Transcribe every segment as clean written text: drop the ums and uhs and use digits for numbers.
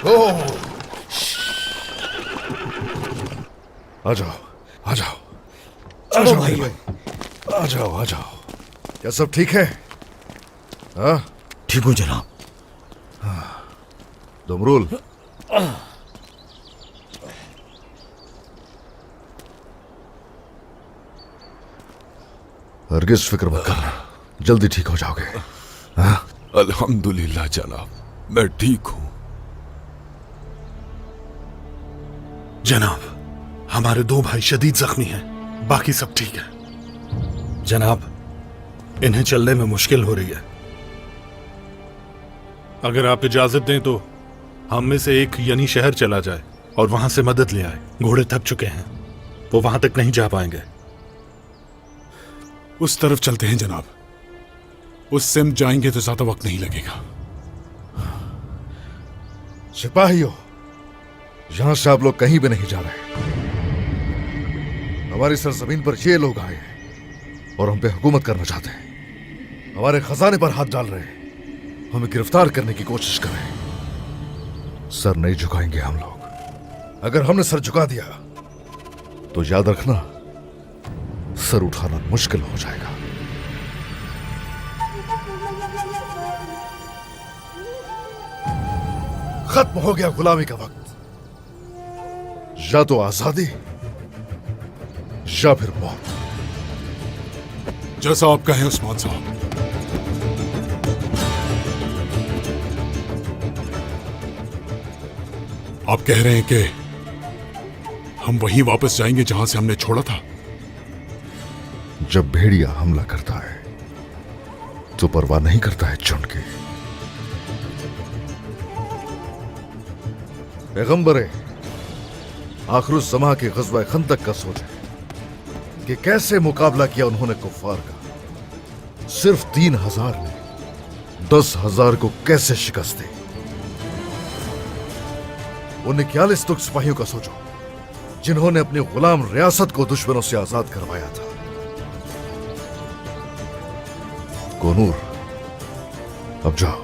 ओह, आ जाओ, आ जाओ, आ जाओ भाई, आ जाओ, आ जाओ। क्या सब ठीक है? हाँ, ठीक हूँ जनाब। दुमरुल, हरगिज फिक्र मत करना, जल्दी ठीक हो जाओगे। हाँ? अल्हम्दुलिल्लाह जनाब, मैं ठीक हूँ। जनाब, हमारे 2 भाई शदीद जख्मी हैं, बाकी सब ठीक है। जनाब, इन्हें चलने में मुश्किल हो रही है। अगर आप इजाजत दें तो हम में से एक यनी शहर चला जाए और वहां से मदद ले आए। घोड़े थक चुके हैं, वो वहां तक नहीं जा पाएंगे। उस तरफ चलते हैं जनाब। उस सिम जाएंगे तो ज्यादा वक्त नहीं लगेगा। सिपाहियों, यहां से आप लोग कहीं भी नहीं जा रहे। हमारी सरजमीन पर ये लोग आए हैं और हम पे हुकूमत करना चाहते हैं। हमारे खजाने पर हाथ डाल रहे हैं, हमें गिरफ्तार करने की कोशिश कर रहे हैं। सर नहीं झुकाएंगे हम लोग। अगर हमने सर झुका दिया तो याद रखना, सर उठाना मुश्किल हो जाएगा। खत्म हो गया गुलामी का वक्त। या तो आजादी या फिर मौत। जैसा आप कहें उस्मान साहब। आप कह रहे हैं कि हम वहीं वापस जाएंगे जहां से हमने छोड़ा था। जब भेड़िया हमला करता है तो परवाह नहीं करता है झुंड की। पैगंबरे आखिरुज़्ज़मा के ग़ज़वा खंदक का सोचे कि कैसे मुकाबला किया उन्होंने कुफ़ार का। सिर्फ 3000 ने 10,000 को कैसे शिकस्त दी। उन 41 तुक सिपाहियों का सोचो जिन्होंने अपनी गुलाम रियासत को दुश्मनों से आजाद करवाया था। कोनूर, अब जाओ,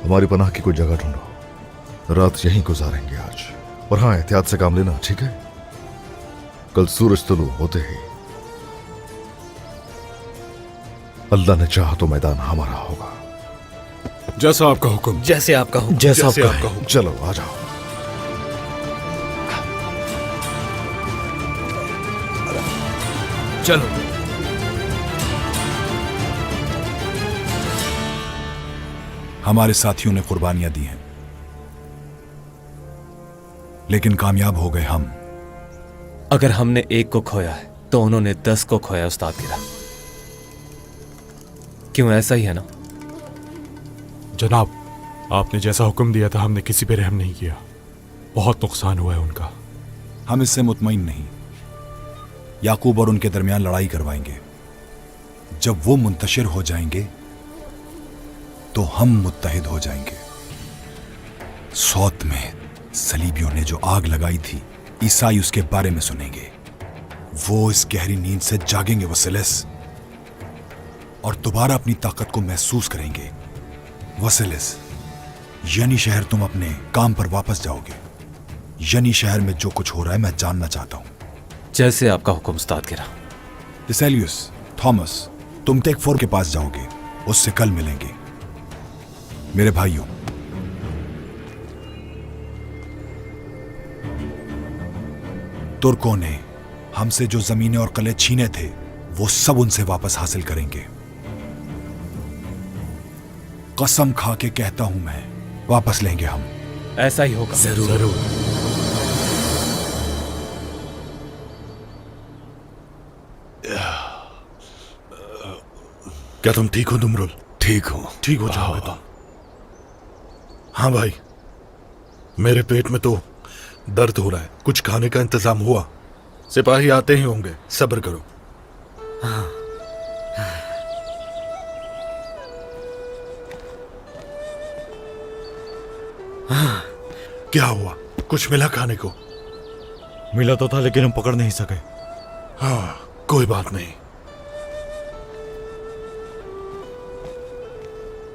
हमारी पनाह की कोई जगह ढूंढो। रात यहीं गुजारेंगे आज। और हाँ, एहतियात से काम लेना, ठीक है? कल सूरज तुलू होते ही अल्लाह ने चाहा तो मैदान हमारा होगा। जैसा आपका हुक्म। जैसे आपका हुक्म। जैसा आपका हुक्म। चलो आ जाओ। चलो। हमारे साथियों ने कुर्बानियां दी हैं, लेकिन कामयाब हो गए हम। अगर हमने एक को खोया है तो उन्होंने 10 को खोया उस्ताद गिरा। क्यों, ऐसा ही है ना? जनाब, आपने जैसा हुक्म दिया था हमने किसी पे रहम नहीं किया। बहुत नुकसान हुआ है उनका। हम इससे मुतमईन नहीं। याकूब और उनके दरमियान लड़ाई करवाएंगे। जब वो मुंतशिर हो जाएंगे तो हम मुत्तहिद हो जाएंगे। सौत में सलीबियों ने जो आग लगाई थी, ईसाई उसके बारे में सुनेंगे। वो इस गहरी नींद से जागेंगे वसीलिस, और दोबारा अपनी ताकत को महसूस करेंगे। वसीलिस, यनी शहर तुम अपने काम पर वापस जाओगे। यनी शहर में जो कुछ हो रहा है मैं जानना चाहता हूं। जैसे आपका हुक्म उस्ताद गिरा। टिसेलियस, थॉमस, तुम टेक 4 के पास जाओगे, उससे कल मिलेंगे। मेरे भाइयों, तुर्कों ने हमसे जो जमीनें और किले छीने थे वो सब उनसे वापस हासिल करेंगे। कसम खा के कहता हूं मैं, वापस लेंगे हम। ऐसा ही होगा। जरूर, जरूर। क्या तुम ठीक हो दुमरुल? ठीक हूँ। ठीक हो जाओगे तुम? हाँ भाई, मेरे पेट में तो दर्द हो रहा है। कुछ खाने का इंतजाम हुआ? सिपाही आते ही होंगे, सब्र करो। क्या हुआ? कुछ मिला खाने को? मिला तो था लेकिन हम पकड़ नहीं सके। हाँ, कोई बात नहीं।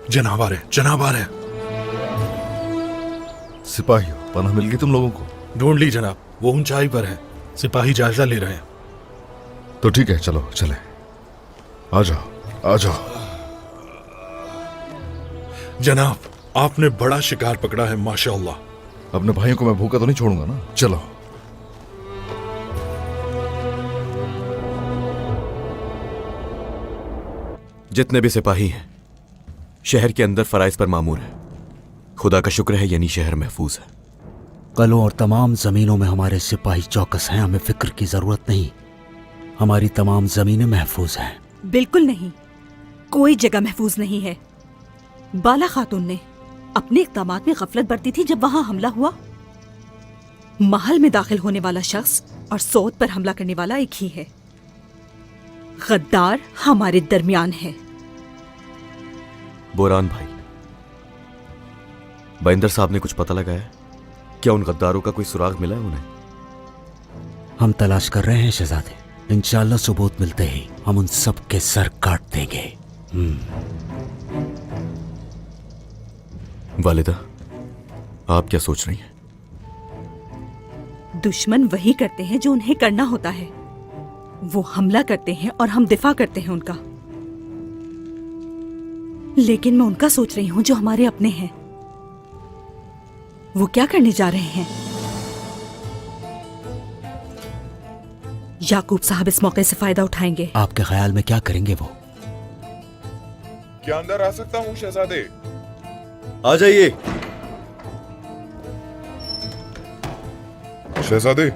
जनाब आ रहे, जनाब आ रहे। सिपाहियों, पनाह मिल गई तुम लोगों को? ढूंढ ली जनाब, वो ऊंचाई पर है। सिपाही जायजा ले रहे हैं। तो ठीक है, चलो चले। आ जाओ, आ जाओ। जनाब, आपने बड़ा शिकार पकड़ा है, माशाअल्लाह। अपने भाइयों को मैं भूखा तो नहीं छोड़ूंगा ना। चलो। जितने भी सिपाही हैं शहर के अंदर फराइज पर मामूर है। खुदा का शुक्र है यानी शहर महफूज है। कलों और तमाम जमीनों में हमारे सिपाही चौकस हैं। हमें फिक्र की जरूरत नहीं। हमारी तमाम जमीनें महफूज हैं। बिल्कुल नहीं, कोई जगह महफूज नहीं है। बाला खातून ने अपने इक़दामात में गफलत बरती थी जब वहां हमला हुआ। महल में दाखिल होने वाला शख्स और सौद पर हमला करने वाला एक ही है। गद्दार हमारे दरमियान है। बोरान भाई, बाइंदर साहब ने कुछ पता लगाया? क्या उन गद्दारों का कोई सुराग मिला है उन्हें? हम तलाश कर रहे हैं शहजादे। इंशाअल्लाह सबूत मिलते ही हम उन सब के सर काट देंगे। वालिदा, आप क्या सोच रही हैं? दुश्मन वही करते हैं जो उन्हें करना होता है। वो हमला करते हैं और हम दिफा करते हैं उनका। लेकिन मैं उनका सोच रही हूं जो हमारे अपने हैं। वो क्या करने जा रहे हैं? याकूब साहब इस मौके से फायदा उठाएंगे। आपके ख्याल में क्या करेंगे वो? क्या अंदर आ सकता हूँ शहजादे? आ जाइए। शहजादे,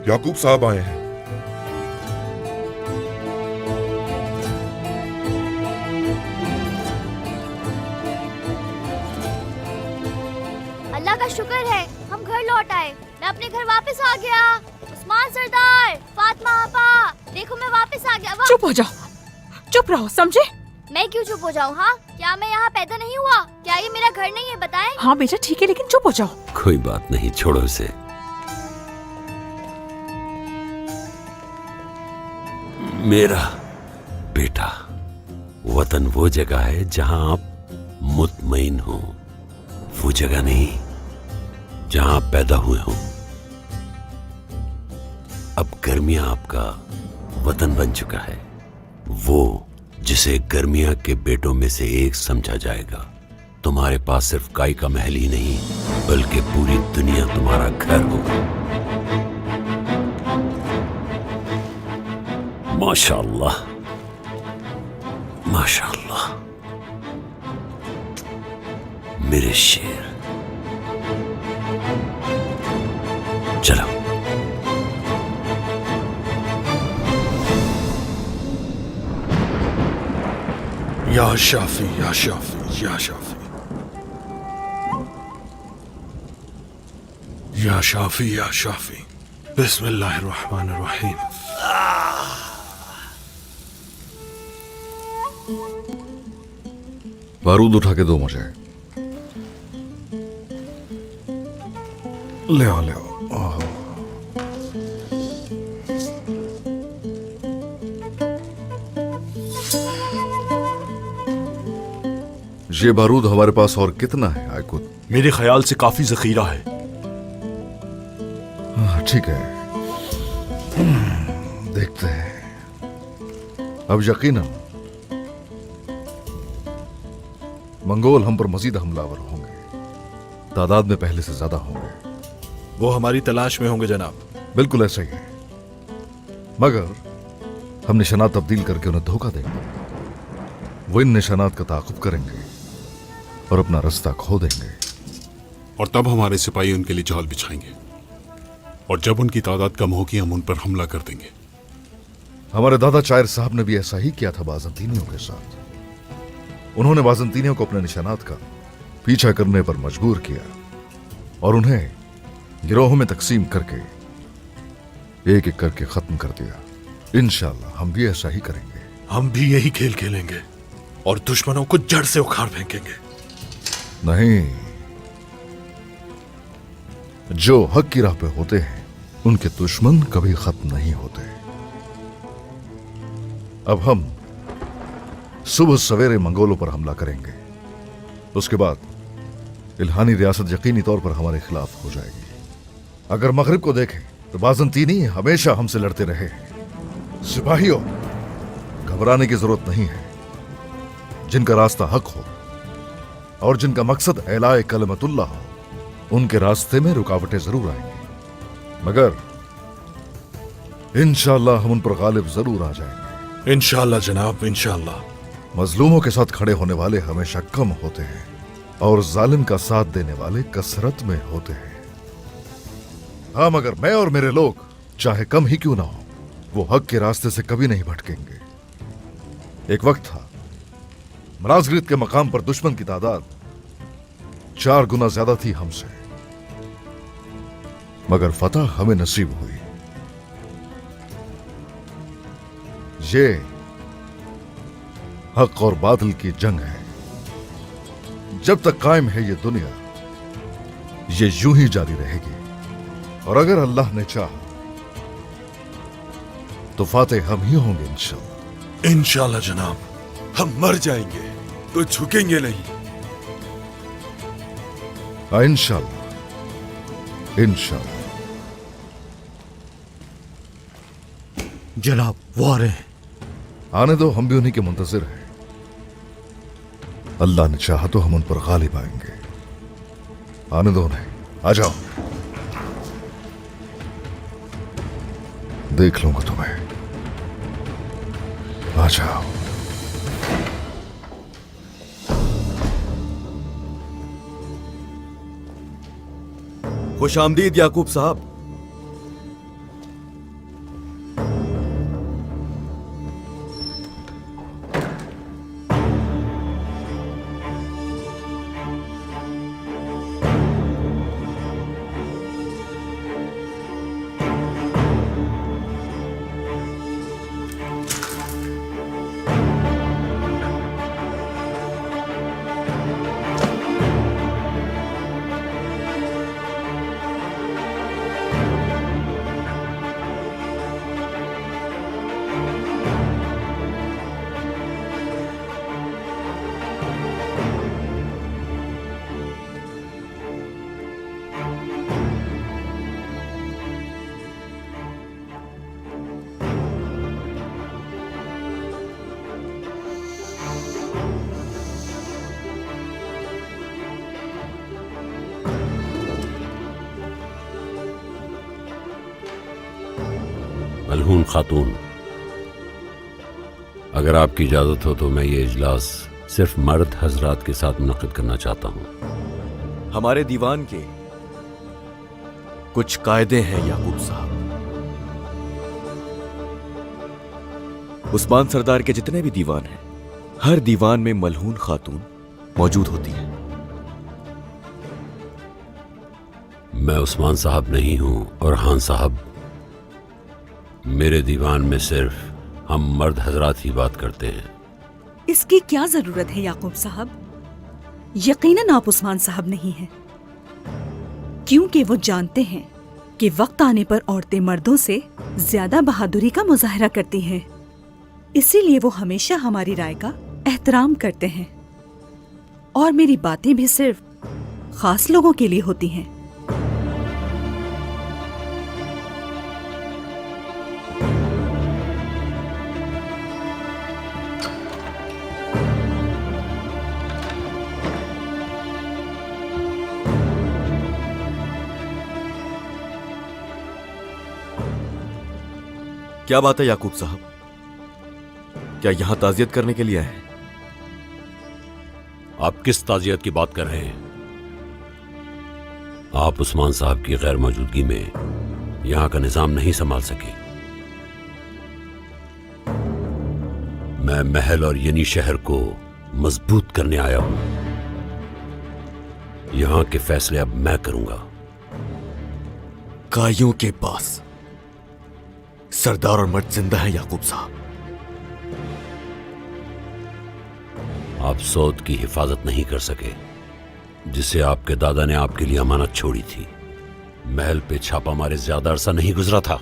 याकूब साहब आए हैं। अल्लाह का शुक्र है हम घर लौट आए। मैं अपने घर वापस आ गया। उस्मान सरदार, फातिमा आपा, देखो मैं वापस आ गया। चुप हो जाओ, चुप रहो, समझे? मैं क्यों चुप हो जाऊँ? हाँ, क्या मैं यहाँ पैदा नहीं हुआ? क्या ये मेरा घर नहीं है? बताएं। हाँ बेटा ठीक है, लेकिन चुप हो जाओ। कोई बात नहीं, छोड़ो उसे। मेरा बेटा, वतन वो जगह है जहां आप मुतमईन हो, वो जगह नहीं जहां आप पैदा हुए हो। अब गर्मियां आपका वतन बन चुका है, वो जिसे गर्मियां के बेटों में से एक समझा जाएगा। तुम्हारे पास सिर्फ काई का महल ही नहीं बल्कि पूरी दुनिया तुम्हारा घर होगा। माशाअल्लाह, माशाअल्लाह, मेरे शेर। चलो। या शाफी, या शाफी, या शाफी, या शाफी, या शाफी। बिस्मिल्लाहिर्रहमानिर्रहीम। बारूद उठा के दो मुझे। ले आओ, ले आओ। ये बारूद हमारे पास और कितना है आयकुत? मेरे ख्याल से काफी जखीरा है। हाँ, ठीक है, देखते हैं। अब यकीनन मंगोल हम पर मजीद हमलावर होंगे, तादाद में पहले से ज्यादा होंगे। वो हमारी तलाश में होंगे जनाब। बिल्कुल ऐसा ही है, मगर हम निशानात तब्दील करके उन्हें धोखा देंगे। वो इन निशानात का ताक़ुब करेंगे और अपना रास्ता खो देंगे। और तब हमारे सिपाही उनके लिए जाल बिछाएंगे, और जब उनकी तादाद कम होगी हम उन पर हमला कर देंगे। हमारे दादा चायर साहब ने भी ऐसा ही किया था बाज़ंतीनियों के साथ। उन्होंने बाज़ंतीनियों को अपने निशानात का पीछा करने पर मजबूर किया और उन्हें गिरोहों में तकसीम करके एक एक करके खत्म कर दिया। इंशाअल्लाह हम भी ऐसा ही करेंगे। हम भी यही खेल खेलेंगे और दुश्मनों को जड़ से उखाड़ फेंकेंगे। नहीं, जो हक की राह पे होते हैं उनके दुश्मन कभी खत्म नहीं होते। अब हम सुबह सवेरे मंगोलों पर हमला करेंगे उसके बाद इल्हानी रियासत यकीनी तौर पर हमारे खिलाफ हो जाएगी। अगर मगरिब को देखें तो बाज़ंतीनी हमेशा हमसे लड़ते रहे। सिपाहियों, घबराने की जरूरत नहीं है। जिनका रास्ता हक हो और जिनका मकसद एलाए कलमतुल्लाह हो, उनके रास्ते में रुकावटें जरूर आएंगी, मगर इंशाअल्लाह हम उन पर गालिब जरूर आ जाएंगे। इंशाअल्लाह जनाब, इंशाअल्लाह। मजलूमों के साथ खड़े होने वाले हमेशा कम होते हैं और जालिम का साथ देने वाले कसरत में होते हैं। हाँ, मगर मैं और मेरे लोग चाहे कम ही क्यों ना हो, वो हक के रास्ते से कभी नहीं भटकेंगे। एक वक्त था मराजगिरद के मकाम पर दुश्मन की तादाद 4 गुना ज्यादा थी हमसे, मगर फतह हमें नसीब हुई। ये हक और बातिल की जंग है। जब तक कायम है ये दुनिया, ये यूं ही जारी रहेगी। और अगर अल्लाह ने चाहा तो फातेह हम ही होंगे इंशाअल्लाह। इंशाअल्लाह जनाब, हम मर जाएंगे तो झुकेंगे नहीं। इंशाअल्लाह, इंशाअल्लाह। जनाब, वो आ रहे हैं। आने दो, हम भी उन्हीं के मुंतजिर हैं। अल्लाह ने चाहा तो हम उन पर गालिब आएंगे। आने दो उन्हें, आ जाओ, देख लूंगा तुम्हें। आ जाओ। खुश आमदीद याकूब साहब। मलहून खातून, अगर आपकी इजाजत हो तो मैं ये इजलास सिर्फ मर्द हजरात के साथ मुनक्किद करना चाहता हूं। हमारे दीवान के कुछ कायदे हैं याकूब साहब। उस्मान सरदार के जितने भी दीवान हैं, हर दीवान में मलहून खातून मौजूद होती है। मैं उस्मान साहब नहीं हूं और हान साहब, मेरे दीवान में सिर्फ हम मर्द हजरात ही बात करते हैं। इसकी क्या जरूरत है याकूब साहब? यकीनन आप उस्मान साहब नहीं हैं, क्योंकि वो जानते हैं कि वक्त आने पर औरतें मर्दों से ज्यादा बहादुरी का मुजाहरा करती हैं। इसीलिए वो हमेशा हमारी राय का एहतराम करते हैं और मेरी बातें भी सिर्फ खास लोगों के लिए होती हैं। क्या बात है याकूब साहब? क्या यहां ताजियत करने के लिए आए हैं? आप किस ताजियत की बात कर रहे हैं? आप उस्मान साहब की गैर मौजूदगी में यहां का निजाम नहीं संभाल सके। मैं महल और यनी शहर को मजबूत करने आया हूं। यहां के फैसले अब मैं करूंगा। काइयों के पास सरदार और मर्द जिंदा है याकूब साहब। आप सौद की हिफाजत नहीं कर सके जिसे आपके दादा ने आपके लिए अमानत छोड़ी थी। महल पे छापा मारे ज्यादा अरसा नहीं गुजरा था।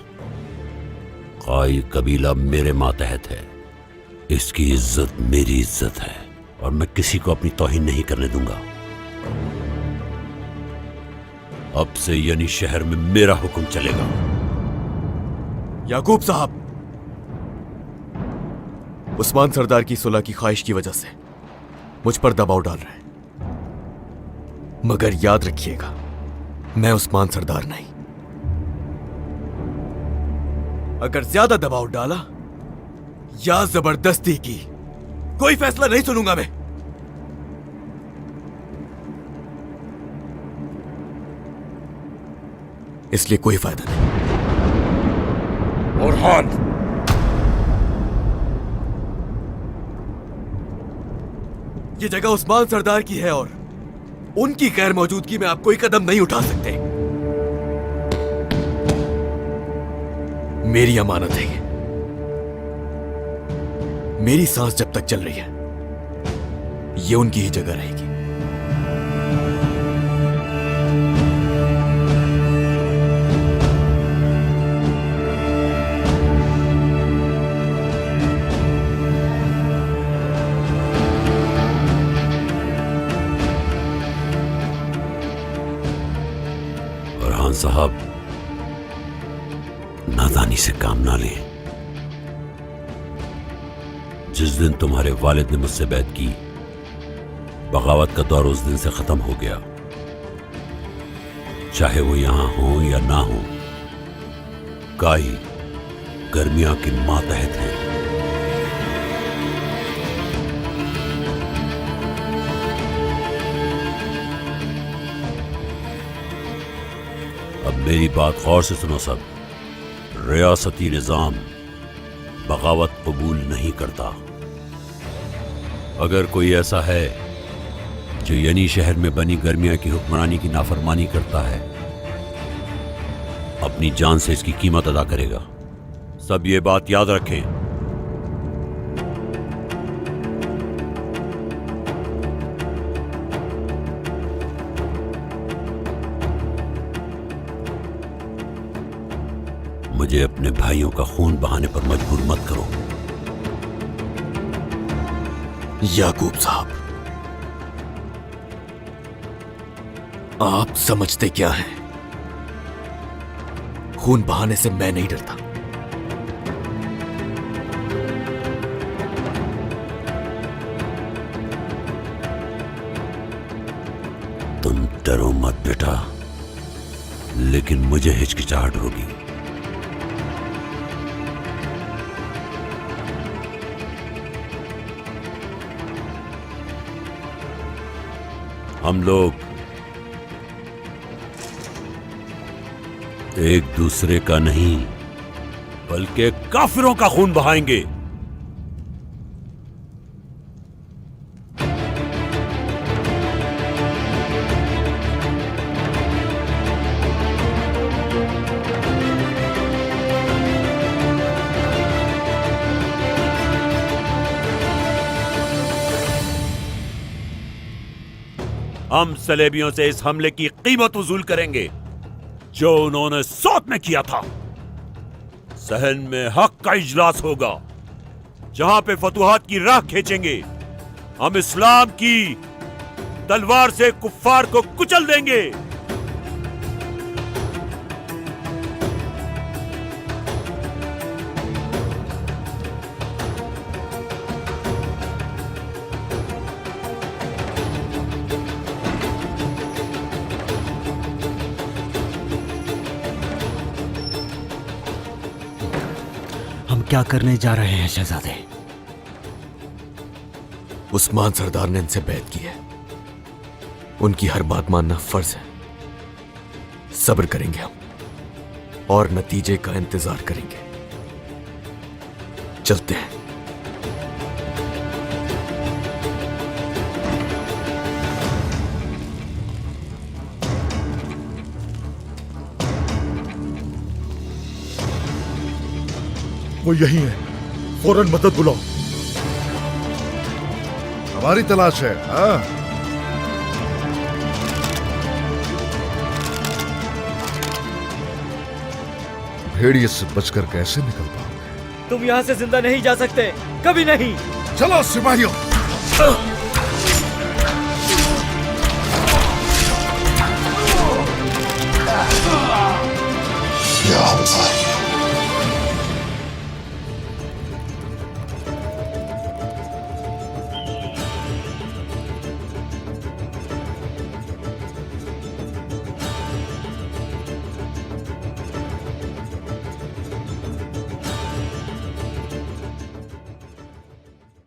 काई कबीला मेरे मातहत है। इसकी इज्जत मेरी इज्जत है और मैं किसी को अपनी तौहीन नहीं करने दूंगा। अब से यानी शहर में मेरा हुक्म चलेगा। याकूब साहब, उस्मान सरदार की सुलह की ख्वाहिश की वजह से मुझ पर दबाव डाल रहे हैं, मगर याद रखिएगा, मैं उस्मान सरदार नहीं। अगर ज्यादा दबाव डाला या जबरदस्ती की, कोई फैसला नहीं सुनूंगा मैं। इसलिए कोई फायदा नहीं। बुरहान, ये जगह उस्मान सरदार की है और उनकी गैर मौजूदगी में आप कोई कदम नहीं उठा सकते। मेरी अमानत है ये। मेरी सांस जब तक चल रही है, ये उनकी ही जगह रहेगी। बुरहान साहब, नादानी से काम ना लें। जिस दिन तुम्हारे वालिद ने मुझसे बैत की, बगावत का दौर उस दिन से खत्म हो गया। चाहे वो यहां हो या ना हो, काई गर्मिया के मातहत है। अब मेरी बात गौर से सुनो सब। रियासती निजाम बगावत कबूल नहीं करता। अगर कोई ऐसा है जो यनी शहर में बनी गर्मिया की हुक्मरानी की नाफरमानी करता है, अपनी जान से इसकी कीमत अदा करेगा। सब ये बात याद रखें। मुझे अपने भाइयों का खून बहाने पर मजबूर मत करो। याकूब साहब, आप समझते क्या हैं? खून बहाने से मैं नहीं डरता। तुम डरो मत बेटा, लेकिन मुझे हिचकिचाहट होगी। हम लोग एक दूसरे का नहीं, बल्कि काफिरों का खून बहाएंगे। हम सलेबियों से इस हमले की कीमत वसूल करेंगे जो उन्होंने सौत में किया था। सहन में हक का इजलास होगा, जहां पे फतुहात की राह खींचेंगे। हम इस्लाम की तलवार से कुफ्फार को कुचल देंगे। क्या करने जा रहे हैं शहजादे? उस्मान सरदार ने इनसे बैत की है, उनकी हर बात मानना फर्ज है। सब्र करेंगे हम और नतीजे का इंतजार करेंगे। चलते हैं। वो यही है, फौरन मदद बुलाओ। हमारी तलाश है। हाँ, भेड़िए से बचकर कैसे निकल पाओगे? तुम यहाँ से जिंदा नहीं जा सकते, कभी नहीं। चलो सिपाहियों।